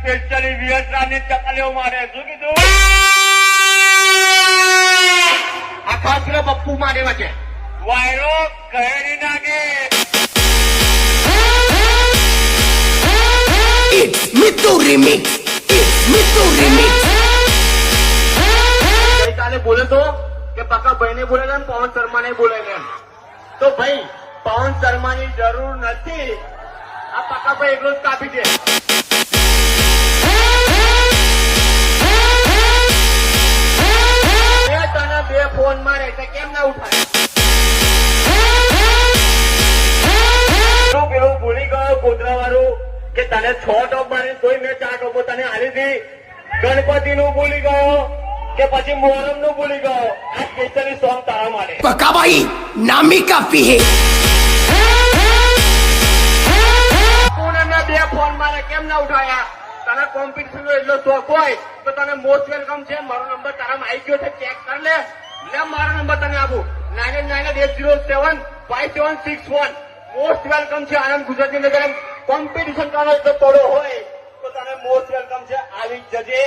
Specially વિયતનામની ચકલીઓ મારે શું કીધું આ ખાસ પેલા બપ્પુ મારે વચ્ચે વાયરો કહેરી નાખે It's Mithu Remix. It's Mithu Remix. ગઈકાલે બોલે તો કે પક્કા ભાઈ ને બોલે ને પવન શર્મા ને બોલે ને તો ભાઈ પવન શર્મા ની જરૂર નથી આ પક્કા ભાઈ એકલો જ કાપી દે તને બે ફોન મારે એટલે કેમ ના ઉઠાય પેલું ભૂલી ગયો ગોધરા વાળું કે તને 6 ટોપ મારે તોય મેં 4 ટોપો તને હાલી હતી ગણપતિ નું ભૂલી ગયો કે પછી મોહરમ નું ભૂલી ગયો આ સ્પેશિયલી સોંગ તારા માટે पक्का भाई नामी काफी है. કોને મેં બે ફોન મારે કેમ ના ઉઠાયા તને કોમ્પિટિશન નો એટલો શોખ હોય તો તને મોસ્ટ વેલકમ છે મારો નંબર તારામાં આવી ગયો છે ચેક કર લે મારો નંબર તને આપું 9998075761 મોસ્ટ વેલકમ છે આનંદ ગુજરાતી અંદર તને કોમ્પિટિશન કરવાનો એટલો તોડો હોય તો તને મોસ્ટ વેલકમ છે આવી જજે